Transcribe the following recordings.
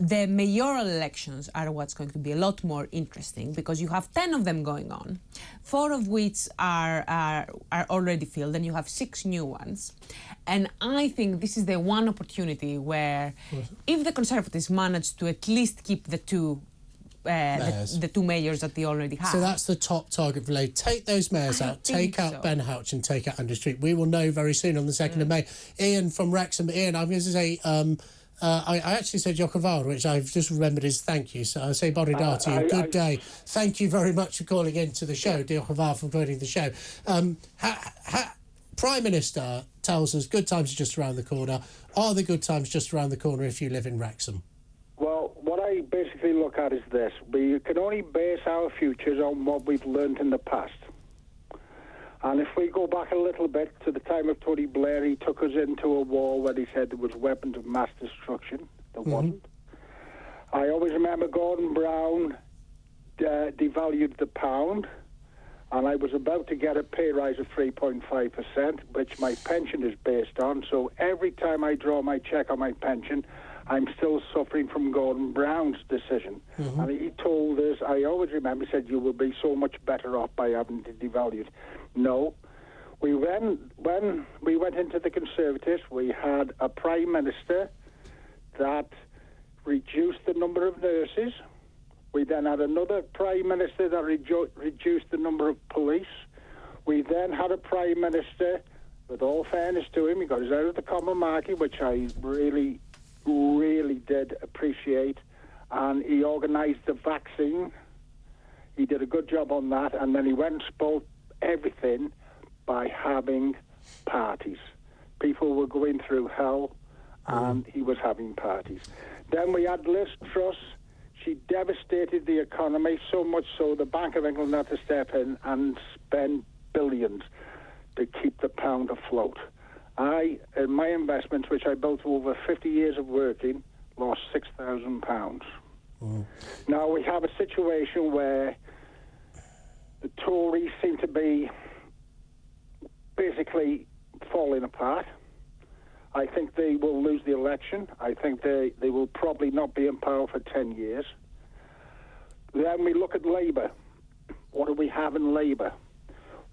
The mayoral elections are what's going to be a lot more interesting because you have 10 of them going on, 4 of which are already filled, and you have 6 new ones. And I think this is the one opportunity where, if the Conservatives manage to at least keep the two mayors that they already have. So that's the top target for Labour. Take those mayors out, take out Ben Houch and take out Andrew Street. We will know very soon on the 2nd of May. Ian from Wrexham. Ian, I'm going to say... I actually said Jokovar, which I've just remembered is thank you. So I say Bodhidar to you. Good day. Thank you very much for calling into the show. Jokovar for joining the show. Prime Minister tells us good times are just around the corner. Are the good times just around the corner if you live in Wrexham? Well, what I basically look at is this. We can only base our futures on what we've learned in the past. And if we go back a little bit to the time of Tony Blair, he took us into a war where he said there was weapons of mass destruction. There wasn't. I always remember Gordon Brown devalued the pound, and I was about to get a pay rise of 3.5%, which my pension is based on. So every time I draw my cheque on my pension, I'm still suffering from Gordon Brown's decision. And he told us, I always remember, he said, you will be so much better off by having to devalue it. No. When we went into the Conservatives, we had a Prime Minister that reduced the number of nurses. We then had another Prime Minister that reduced the number of police. We then had a Prime Minister, with all fairness to him, he got us out of the common market, which I really did appreciate, and he organised the vaccine. He did a good job on that, and then he went and spoiled everything by having parties. People were going through hell, and he was having parties. Then we had Liz Truss. She devastated the economy, so much so the Bank of England had to step in and spend billions to keep the pound afloat. I, in my investments, which I built over 50 years of working, lost £6,000. Now we have a situation where the Tories seem to be basically falling apart. I think they will lose the election. I think they will probably not be in power for 10 years. Then we look at Labour. What do we have in Labour?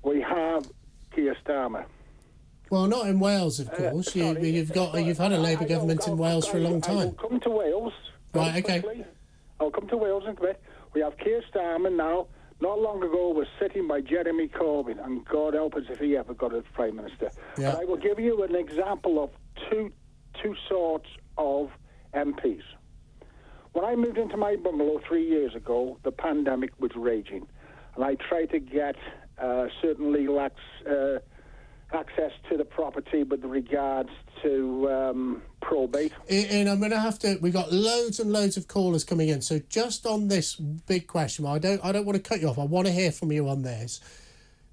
We have Keir Starmer. Well, not in Wales, of course. You've had a Labour government in Wales for a long time. I'll come to Wales. Right, okay. Quickly. I'll come to Wales in a bit. We have Keir Starmer now. Not long ago was sitting by Jeremy Corbyn, and God help us if he ever got as Prime Minister. Yeah. But I will give you an example of two sorts of MPs. When I moved into my bungalow 3 years ago, the pandemic was raging, and I tried to get certain legal access to the property with regards to probate. And I'm going to have to... We've got loads and loads of callers coming in, so just on this big question, I don't want to cut you off. I want to hear from you on this.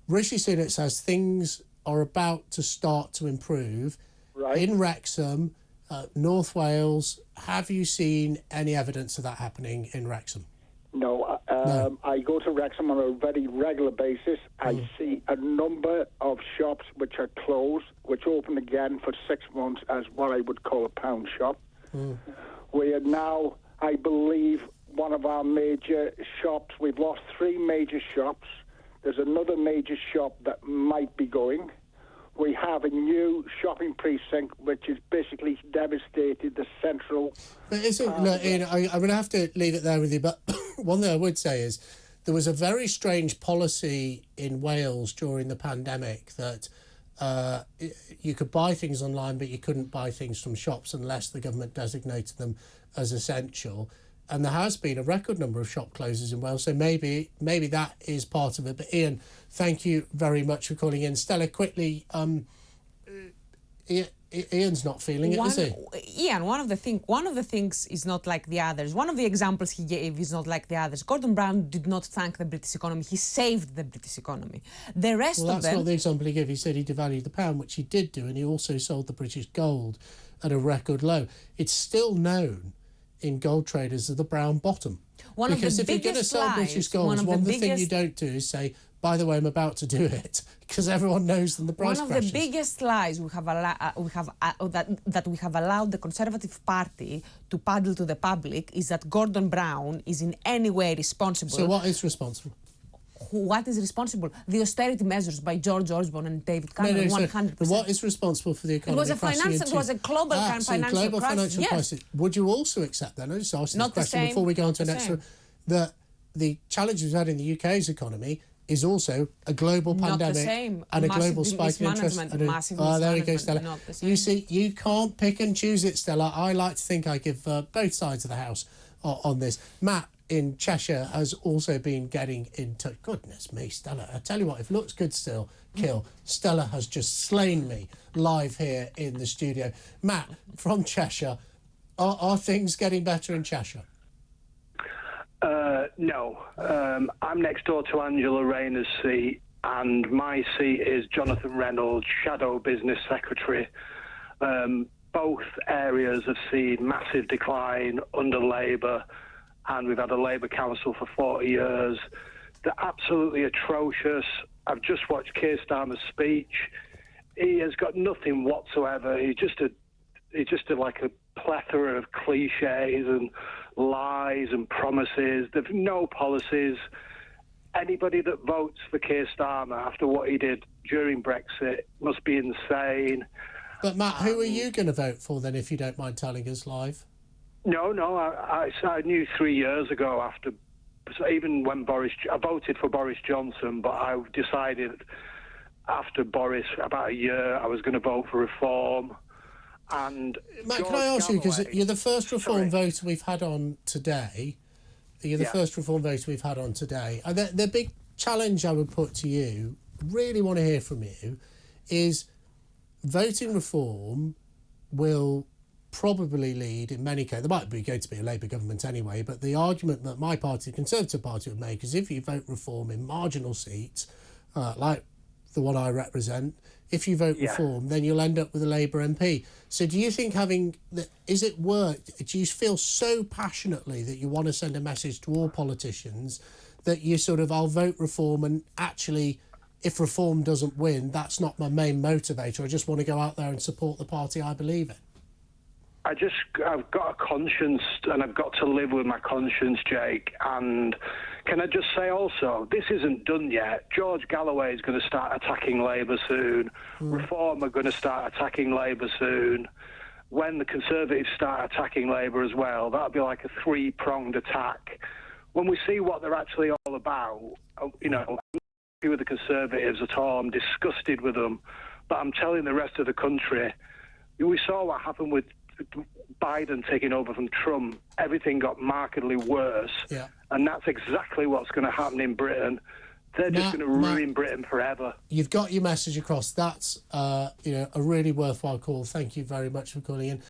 Rishi Sunak says things are about to start to improve. Right. In Wrexham, North Wales, have you seen any evidence of that happening in Wrexham? No, I go to Wrexham on a very regular basis. I see a number of shops which are closed, which open again for 6 months as what I would call a pound shop. We are now, I believe, one of our major shops. We've lost 3 major shops. There's another major shop that might be going. We have a new shopping precinct which has basically devastated the central... But is it, look, Ian, I'm going to have to leave it there with you, but one thing I would say is there was a very strange policy in Wales during the pandemic that you could buy things online, but you couldn't buy things from shops unless the government designated them as essential. And there has been a record number of shop closures in Wales, so maybe that is part of it. But Ian, thank you very much for calling in. Stella, quickly, Ian's not feeling it, is he? Ian, one of the things is not like the others. One of the examples he gave is not like the others. Gordon Brown did not thank the British economy. He saved the British economy. The rest of them... Well, that's not the example he gave. He said he devalued the pound, which he did do, and he also sold the British gold at a record low. It's still known in gold traders as the brown bottom. Because if you're going to sell British gold, one of the things you don't do is say by the way, I'm about to do it, because everyone knows that the price One of crashes. the biggest lies we have that we have allowed the Conservative Party to paddle to the public is that Gordon Brown is in any way responsible. So what is responsible? What is responsible? The austerity measures by George Osborne and David Cameron, 100%. But what is responsible for the economy? It was a global financial crisis. Yes. Crisis. Would you also accept then? I just asked this question before we go on to the next one. That the challenges we've had in the UK's economy is also a global pandemic and a global spike in interest. There you go, Stella. You see, you can't pick and choose it, Stella. I like to think I give both sides of the house on this. Matt in Cheshire has also been getting in touch. Goodness me, Stella. I tell you what, if looks could still kill, Stella has just slain me live here in the studio. Matt from Cheshire, are things getting better in Cheshire? No. I'm next door to Angela Rayner's seat, and my seat is Jonathan Reynolds, Shadow Business Secretary. Both areas have seen massive decline under Labour, and we've had a Labour council for 40 years. They're absolutely atrocious. I've just watched Keir Starmer's speech. He has got nothing whatsoever. He's just like a plethora of cliches and lies and promises. There's no policies. Anybody that votes for Keir Starmer after what he did during Brexit must be insane. But Matt, who are you going to vote for then, if you don't mind telling us live? No, I knew 3 years ago after, so even when I voted for Boris Johnson, but I decided after Boris, about a year, I was going to vote for reform. And Matt, can I ask you, because you're the first reform voter we've had on today. You're the first reform voter we've had on today. And the big challenge I would put to you, really want to hear from you, is voting reform will probably lead, in many cases, there might be going to be a Labour government anyway, but the argument that my party, the Conservative Party, would make is if you vote reform in marginal seats, like the one I represent, if you vote reform, then you'll end up with a Labour MP. So do you think is it worth, do you feel so passionately that you want to send a message to all politicians that you sort of, I'll vote reform, and actually, if reform doesn't win, that's not my main motivator. I just want to go out there and support the party I believe in? I've got a conscience, and I've got to live with my conscience, Jake. And can I just say also, this isn't done yet. George Galloway is going to start attacking Labour soon. Reform are going to start attacking Labour soon. When the Conservatives start attacking Labour as well, that'll be like a three-pronged attack. When we see what they're actually all about, you know, I'm not happy with the Conservatives at all. I'm disgusted with them. But I'm telling the rest of the country, we saw what happened with Biden taking over from Trump. Everything got markedly worse, and that's exactly what's going to happen in Britain. They're just going to ruin Britain forever. You've got your message across. That's a really worthwhile call. Thank you very much for calling in.